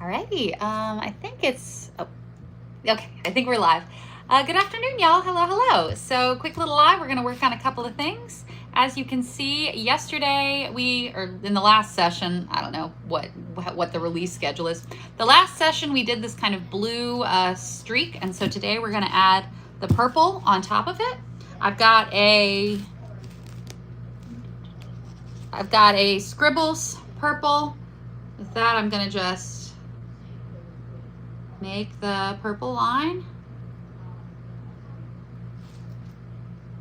Alrighty, I think it's, okay, I think we're live. Good afternoon, y'all. Hello, hello. So quick little live, we're gonna work on a couple of things. As you can see, yesterday or in the last session, I don't know what the release schedule is. The last session we did this kind of blue streak, and so today we're gonna add the purple on top of it. I've got a Scribbles purple. With that, I'm gonna just make the purple line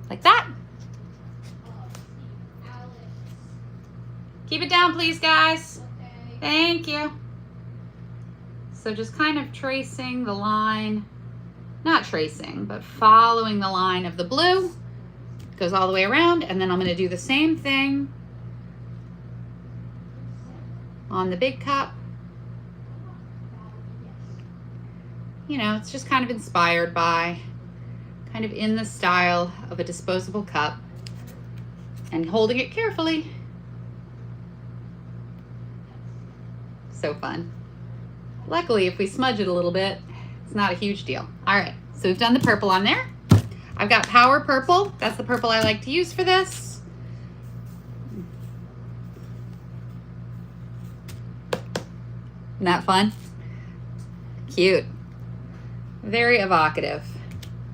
like that. Keep it down, please, guys. Thank you. So just kind of tracing the line, not tracing, but following the line of the blue. Goes all the way around, and then I'm gonna do the same thing on the big cup. You know, it's just kind of inspired by, kind of in the style of a disposable cup, and holding it carefully. So fun. Luckily, if we smudge it a little bit, it's not a huge deal. All right, so we've done the purple on there. I've got Power Purple. That's the purple I like to use for this. Isn't that fun? Cute. Very evocative.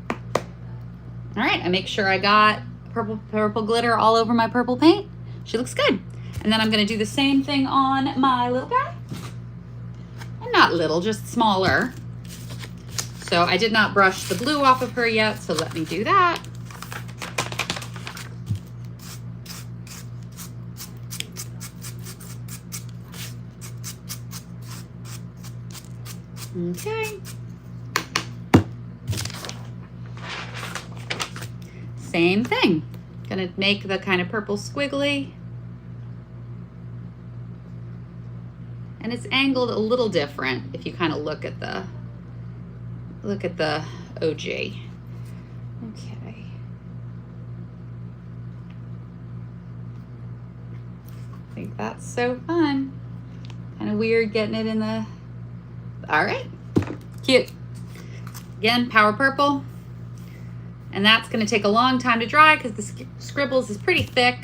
All right, I make sure I got purple glitter all over my purple paint. She looks good. And then I'm gonna do the same thing on my little guy. And not little, just smaller. So I did not brush the blue off of her yet, so let me do that. Okay. Same thing. Gonna make the kind of purple squiggly. And it's angled a little different if you kind of look at the OG. Okay. I think that's so fun. Kind of weird getting it in the, all right, cute. Again, Power Purple. And that's gonna take a long time to dry because the Scribbles is pretty thick.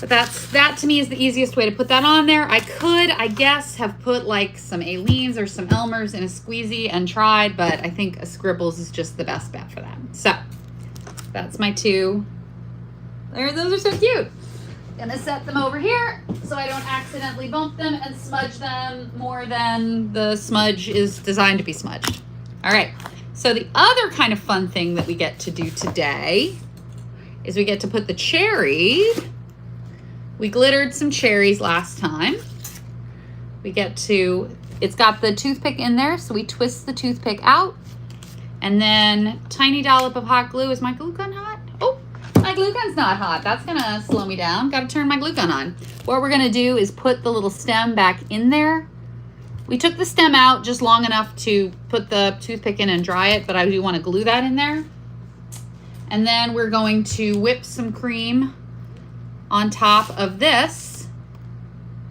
But that to me is the easiest way to put that on there. I could, I guess, have put like some Aleene's or some Elmer's in a squeezy and tried, but I think a Scribbles is just the best bet for that. So that's my two. There, those are so cute. Gonna set them over here so I don't accidentally bump them and smudge them more than the smudge is designed to be smudged. All right, so the other kind of fun thing that we get to do today is we get to put the cherry. We glittered some cherries last time. We get to, it's got the toothpick in there, so we twist the toothpick out, and then tiny dollop of hot glue. Is my glue gun hot? Oh, my glue gun's not hot. That's gonna slow me down. Gotta turn my glue gun on. What we're gonna do is put the little stem back in there. We took the stem out just long enough to put the toothpick in and dry it, but I do wanna glue that in there. And then we're going to whip some cream on top of this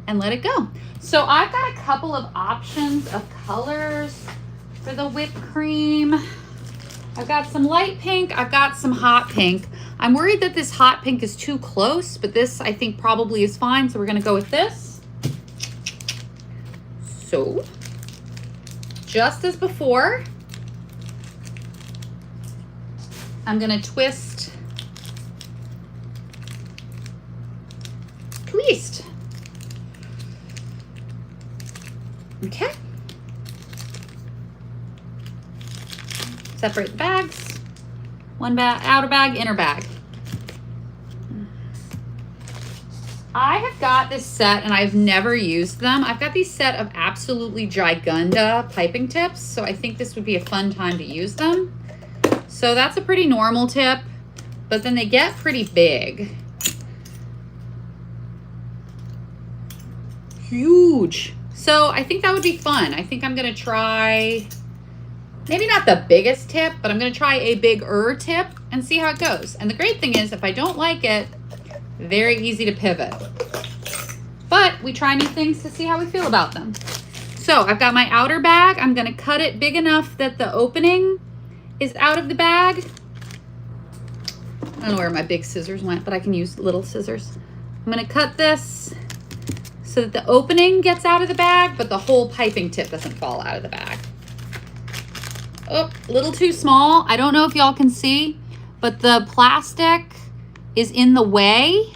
and let it go. So I've got a couple of options of colors for the whipped cream. I've got some light pink, I've got some hot pink. I'm worried that this hot pink is too close, but this I think probably is fine, so we're gonna go with this. So, just as before, I'm gonna twist Okay. Separate the bags. One bag, outer bag, inner bag. I have got this set and I've never used them. I've got these set of absolutely gigunda piping tips, so I think this would be a fun time to use them. So that's a pretty normal tip, but then they get pretty big. Huge. So I think that would be fun. I think I'm gonna try, maybe not the biggest tip, but I'm gonna try a bigger tip and see how it goes. And the great thing is, if I don't like it, very easy to pivot. But we try new things to see how we feel about them. So I've got my outer bag. I'm gonna cut it big enough that the opening is out of the bag. I don't know where my big scissors went, but I can use little scissors. I'm gonna cut this so that the opening gets out of the bag, but the whole piping tip doesn't fall out of the bag. Oh, a little too small. I don't know if y'all can see, but the plastic is in the way.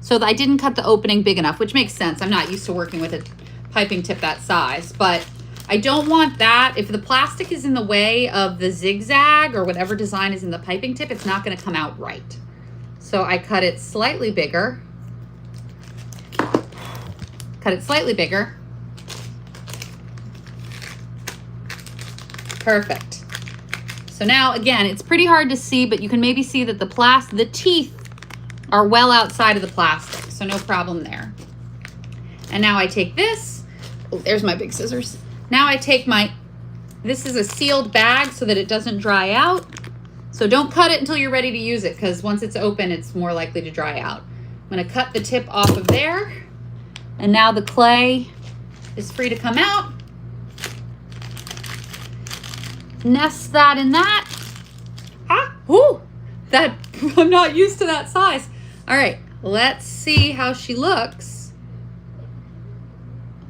So I didn't cut the opening big enough, which makes sense. I'm not used to working with a piping tip that size, but I don't want that. If the plastic is in the way of the zigzag or whatever design is in the piping tip, it's not gonna come out right. So I cut it slightly bigger. Cut it slightly bigger. Perfect. So now, again, it's pretty hard to see, but you can maybe see that the teeth are well outside of the plastic, so no problem there. And now I take this. Oh, there's my big scissors. Now I take this is a sealed bag so that it doesn't dry out. So don't cut it until you're ready to use it, because once it's open, it's more likely to dry out. I'm gonna cut the tip off of there. And now the clay is free to come out. Nest that in that. That I'm not used to that size. All right, let's see how she looks.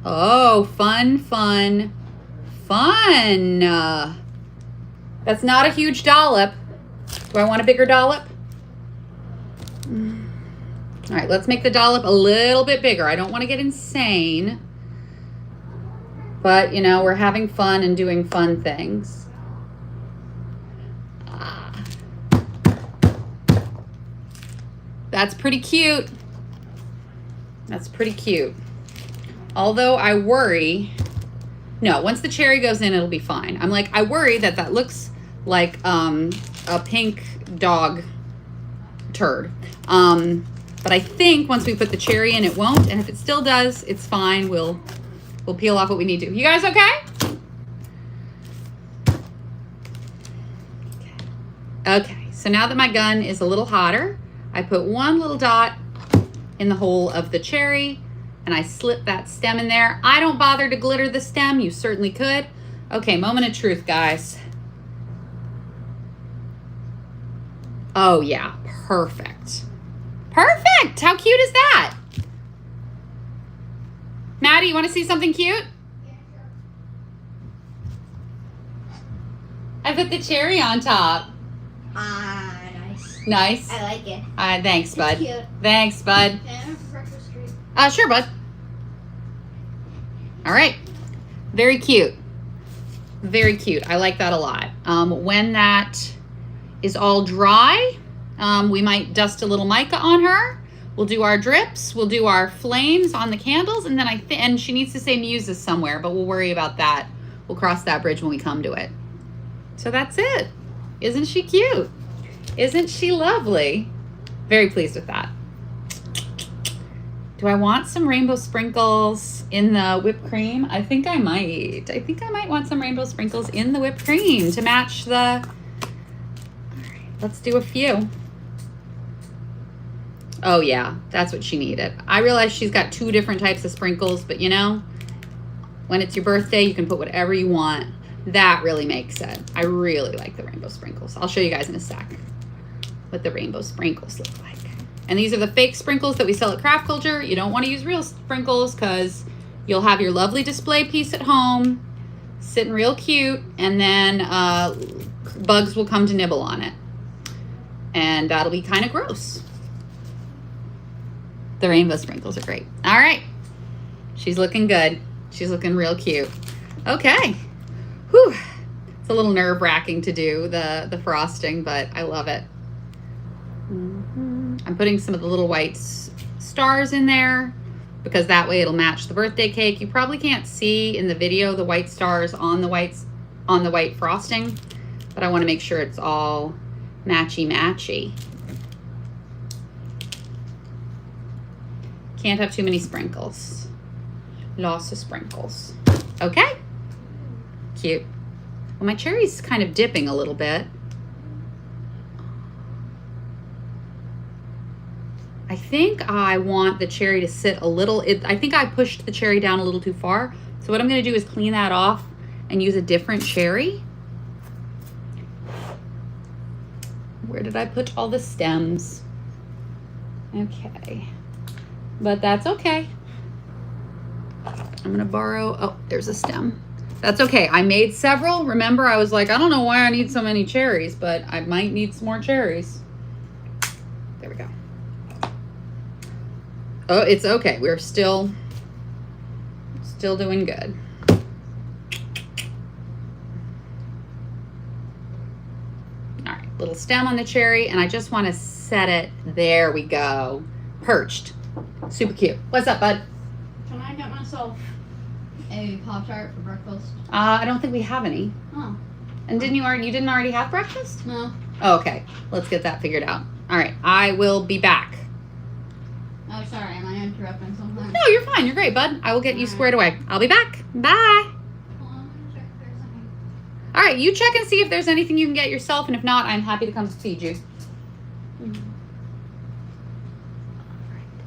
Oh, fun, fun, fun. That's not a huge dollop. Do I want a bigger dollop? All right, let's make the dollop a little bit bigger. I don't want to get insane, but you know, we're having fun and doing fun things. That's pretty cute. That's pretty cute. Although I worry, no, once the cherry goes in, it'll be fine. I'm like, I worry that that looks like a pink dog turd. But I think once we put the cherry in, it won't. And if it still does, it's fine. We'll peel off what we need to. You guys okay? Okay, so now that my gun is a little hotter, I put one little dot in the hole of the cherry and I slip that stem in there. I don't bother to glitter the stem. You certainly could. Okay, moment of truth, guys. Oh yeah, perfect. Perfect! How cute is that? Maddie, you want to see something cute? Yeah, sure. I put the cherry on top. Nice. Nice? I like it. Thanks, bud. It's cute. Thanks, bud. Can I have a breakfast treat? Sure, bud. All right. Very cute. Very cute. I like that a lot. When that is all dry, we might dust a little mica on her. We'll do our drips. We'll do our flames on the candles. And then and she needs to say muses somewhere, but we'll worry about that. We'll cross that bridge when we come to it. So that's it. Isn't she cute? Isn't she lovely? Very pleased with that. Do I want some rainbow sprinkles in the whipped cream? I think I might. I think I might want some rainbow sprinkles in the whipped cream to match the... All right, let's do a few. Oh yeah, that's what she needed. I realize she's got 2 different types of sprinkles, but you know, when it's your birthday, you can put whatever you want. That really makes it. I really like the rainbow sprinkles. I'll show you guys in a sec what the rainbow sprinkles look like. And these are the fake sprinkles that we sell at Craft Culture. You don't want to use real sprinkles because you'll have your lovely display piece at home, sitting real cute, and then bugs will come to nibble on it. And that'll be kind of gross. The rainbow sprinkles are great. All right. She's looking good. She's looking real cute. Okay. Whew. It's a little nerve-wracking to do the frosting, but I love it. I'm putting some of the little white stars in there because that way it'll match the birthday cake. You probably can't see in the video the white stars on the white frosting, but I want to make sure it's all matchy-matchy. Can't have too many sprinkles. Lots of sprinkles. Okay. Cute. Well, my cherry's kind of dipping a little bit. I think I want the cherry to sit a little, I think I pushed the cherry down a little too far. So what I'm gonna do is clean that off and use a different cherry. Where did I put all the stems? Okay, but that's okay. I'm gonna borrow, oh, there's a stem. That's okay, I made several. Remember, I was like, I don't know why I need so many cherries, but I might need some more cherries. There we go. Oh, it's okay, we're still doing good. All right, little stem on the cherry, and I just want to set it. There we go, perched. Super cute. What's up, bud? Can I get myself a Pop-Tart for breakfast? I don't think we have any. Oh. And you didn't already have breakfast? No. Oh, okay, let's get that figured out. All right, I will be back. Oh, sorry. Am I interrupting something? No, you're fine. You're great, bud. I will get you squared away. I'll be back. Bye. Well, I'm gonna check if there's any. All right, you check and see if there's anything you can get yourself, and if not, I'm happy to come feed you.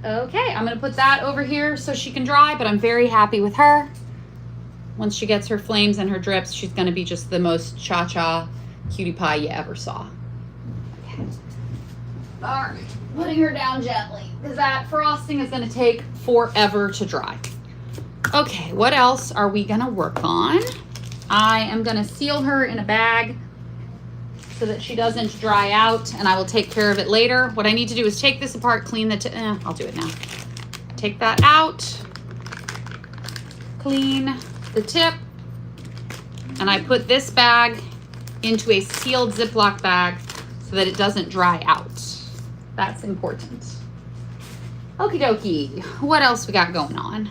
Okay, I'm gonna put that over here so she can dry, but I'm very happy with her. Once she gets her flames and her drips, she's gonna be just the most cha-cha cutie pie you ever saw. Okay. All right, putting her down gently, because that frosting is gonna take forever to dry. Okay, what else are we gonna work on? I am gonna seal her in a bag so that she doesn't dry out, and I will take care of it later. What I need to do is take this apart, clean the I'll do it now. Take that out, clean the tip, and I put this bag into a sealed Ziploc bag so that it doesn't dry out. That's important. Okie dokie, what else we got going on?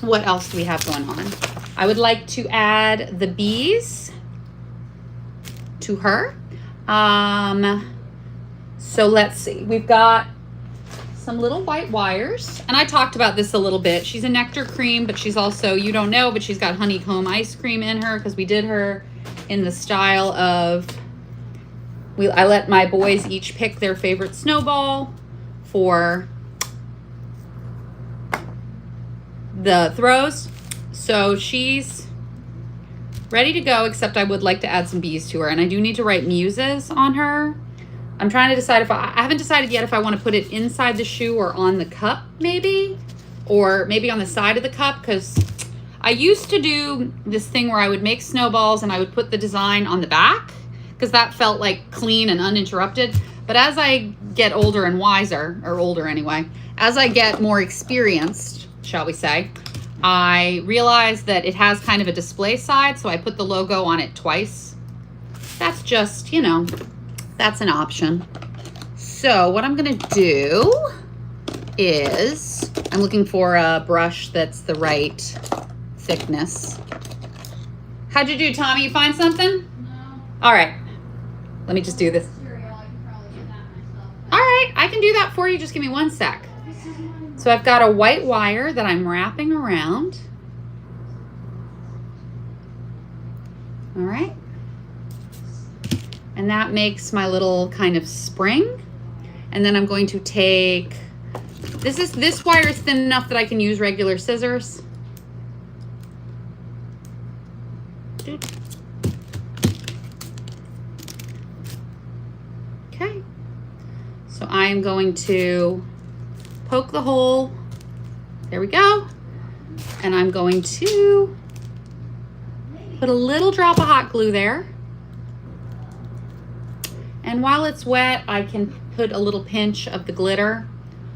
What else do we have going on? I would like to add the bees to her. So let's see, we've got some little white wires, and I talked about this a little bit. She's a Nectar cream, but she's also, you don't know, but she's got honeycomb ice cream in her because we did her in the style of, I let my boys each pick their favorite Snowball for the throws. So she's ready to go, except I would like to add some bees to her, and I do need to write muses on her. I'm trying to decide if I haven't decided yet if I want to put it inside the shoe or on the cup, maybe, or maybe on the side of the cup, because I used to do this thing where I would make snowballs and I would put the design on the back because that felt like clean and uninterrupted. But as I get older and wiser, or older anyway, as I get more experienced, shall we say, I realized that it has kind of a display side, so I put the logo on it twice. That's just, you know, that's an option. So what I'm gonna do is, I'm looking for a brush that's the right thickness. How'd you do, Tommy? You find something? No. All right, let me just do this. Cereal, I can probably get that myself. All right, I can do that for you. Just give me one sec. So I've got a white wire that I'm wrapping around. All right. And that makes my little kind of spring. And then I'm going to take, this wire is thin enough that I can use regular scissors. Okay. So I am going to poke the hole. There we go. And I'm going to put a little drop of hot glue there. And while it's wet, I can put a little pinch of the glitter,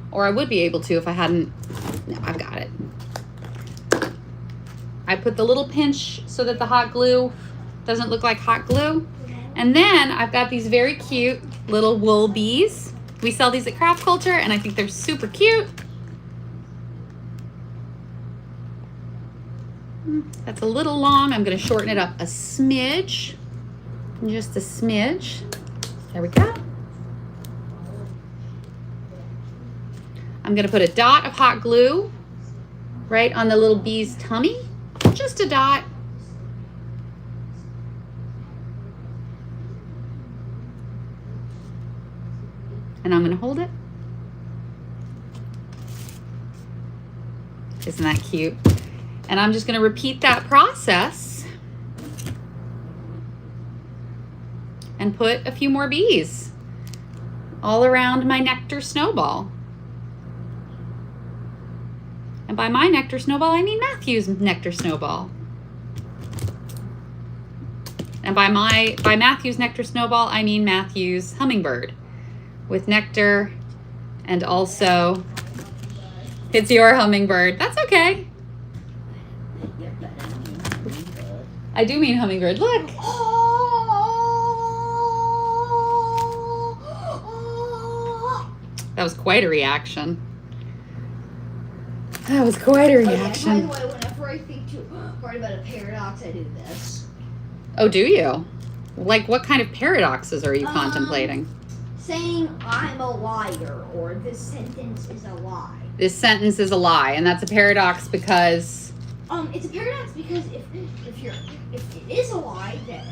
or I would be able to if I hadn't. No, I've got it. I put the little pinch so that the hot glue doesn't look like hot glue. And then I've got these very cute little wool bees. We sell these at Craft Culture, and I think they're super cute. That's a little long. I'm going to shorten it up a smidge, just a smidge. There we go. I'm going to put a dot of hot glue right on the little bee's tummy, just a dot. And I'm going to hold it. Isn't that cute? And I'm just going to repeat that process and put a few more bees all around my Nectar Snowball. And by my Nectar Snowball, I mean Matthew's Nectar Snowball. And by Matthew's Nectar Snowball, I mean Matthew's hummingbird with nectar, and also it's your hummingbird. That's okay. I do mean hummingbird. Look. That was quite a reaction. That was quite a reaction. By the way, whenever I think too hard about a paradox, I do this. Oh, do you? Like, what kind of paradoxes are you contemplating? Saying I'm a liar, or this sentence is a lie. This sentence is a lie, and that's a paradox because... It's a paradox because if it is a lie, then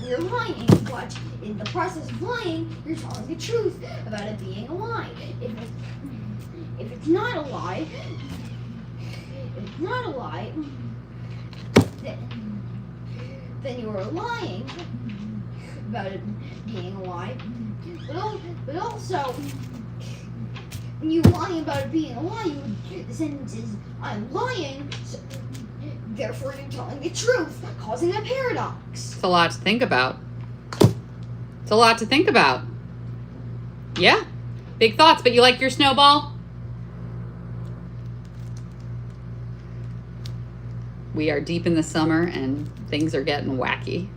you're lying, but in the process of lying, you're telling the truth about it being a lie. If it's not a lie, then you're lying about it being a lie. But also, when you're lying about it being a lie, the sentence is, I'm lying, so therefore you're telling the truth, causing a paradox. It's a lot to think about. It's a lot to think about. Yeah. Big thoughts, but you like your snowball? We are deep in the summer and things are getting wacky.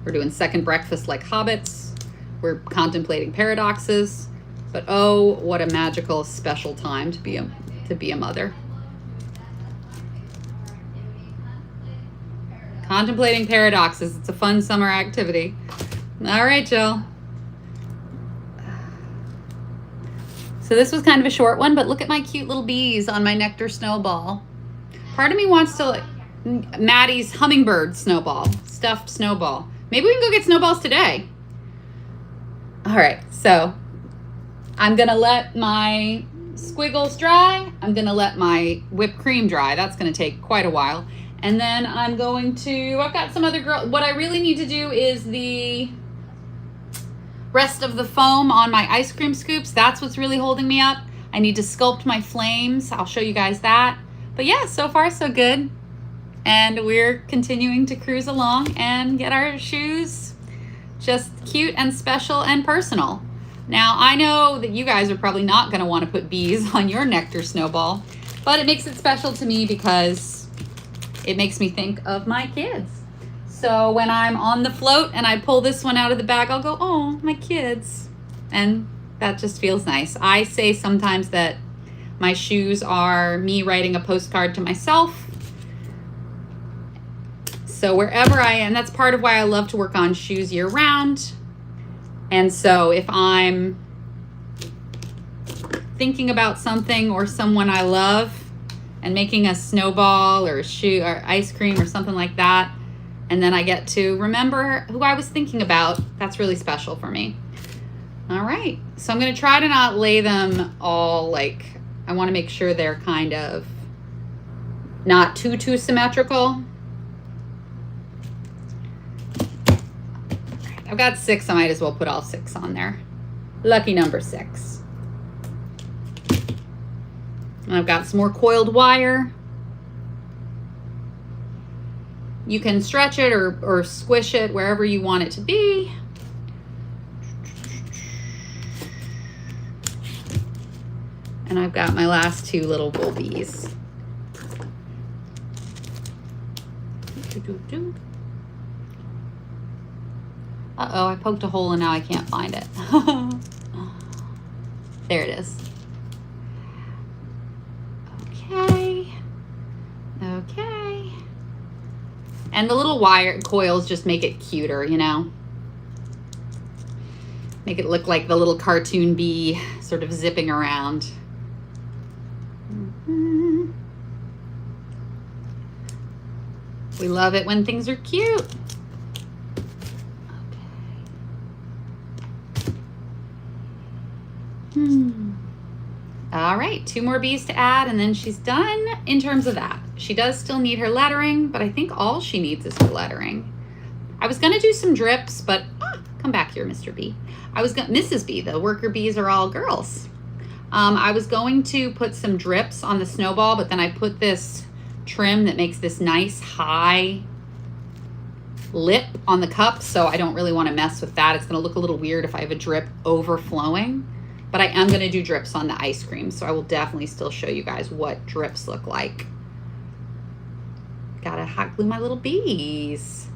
We're doing second breakfast like hobbits. We're contemplating paradoxes. But oh, what a magical, special time to be a mother. Contemplating paradoxes. It's a fun summer activity. All right, Jill. So this was kind of a short one, but look at my cute little bees on my Nectar Snowball. Part of me wants to like Maddie's hummingbird snowball, stuffed snowball. Maybe we can go get snowballs today. All right, so I'm gonna let my squiggles dry. I'm gonna let my whipped cream dry. That's gonna take quite a while. And then I'm going to, I've got some other what I really need to do is the rest of the foam on my ice cream scoops. That's what's really holding me up. I need to sculpt my flames. I'll show you guys that. But yeah, so far so good. And we're continuing to cruise along and get our shoes just cute and special and personal. Now, I know that you guys are probably not going to want to put bees on your Nectar Snowball, but it makes it special to me because it makes me think of my kids. So when I'm on the float and I pull this one out of the bag, I'll go, oh, my kids. And that just feels nice. I say sometimes that my shoes are me writing a postcard to myself. So wherever I am, that's part of why I love to work on shoes year round. And so if I'm thinking about something or someone I love and making a snowball or a shoe or ice cream or something like that, and then I get to remember who I was thinking about, that's really special for me. All right, so I'm gonna try to not lay them all like, I wanna make sure they're kind of not too symmetrical. I've got 6, I might as well put all 6 on there. Lucky number 6. And I've got some more coiled wire. You can stretch it or squish it wherever you want it to be. And I've got my last 2 little bull bees. Uh-oh, I poked a hole and now I can't find it. There it is. Okay. Okay. And the little wire coils just make it cuter, you know? Make it look like the little cartoon bee sort of zipping around. Mm-hmm. We love it when things are cute. All All right, 2 more bees to add, and then she's done in terms of that. She does still need her lettering, but I think all she needs is her lettering. I was gonna do some drips, but come back here, Mr. B. Mrs. B, the worker bees are all girls. I was going to put some drips on the Snowball, but then I put this trim that makes this nice high lip on the cup, so I don't really want to mess with that. It's going to look a little weird if I have a drip overflowing, but I am going to do drips on the ice cream, so I will definitely still show you guys what drips look like. Gotta hot glue my little bees.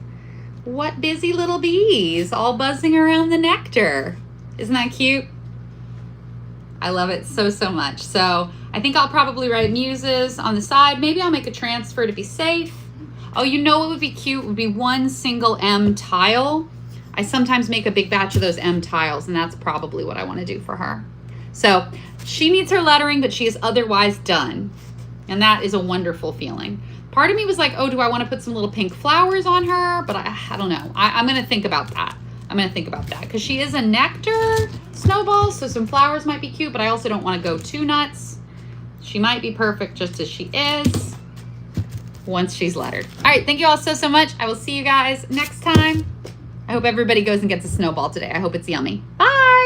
What busy little bees, all buzzing around the nectar. Isn't that cute? I love it so, so much. So I think I'll probably write muses on the side. Maybe I'll make a transfer to be safe. Oh, you know what would be cute? Would be one single M tile. I sometimes make a big batch of those M tiles, and that's probably what I want to do for her. So she needs her lettering, but she is otherwise done. And that is a wonderful feeling. Part of me was like, oh, do I want to put some little pink flowers on her? But I don't know. I'm going to think about that. I'm going to think about that because she is a nectar Snowball, so some flowers might be cute, but I also don't want to go too nuts. She might be perfect just as she is once she's lettered. All right, thank you all so, so much. I will see you guys next time. I hope everybody goes and gets a Snowball today. I hope it's yummy. Bye.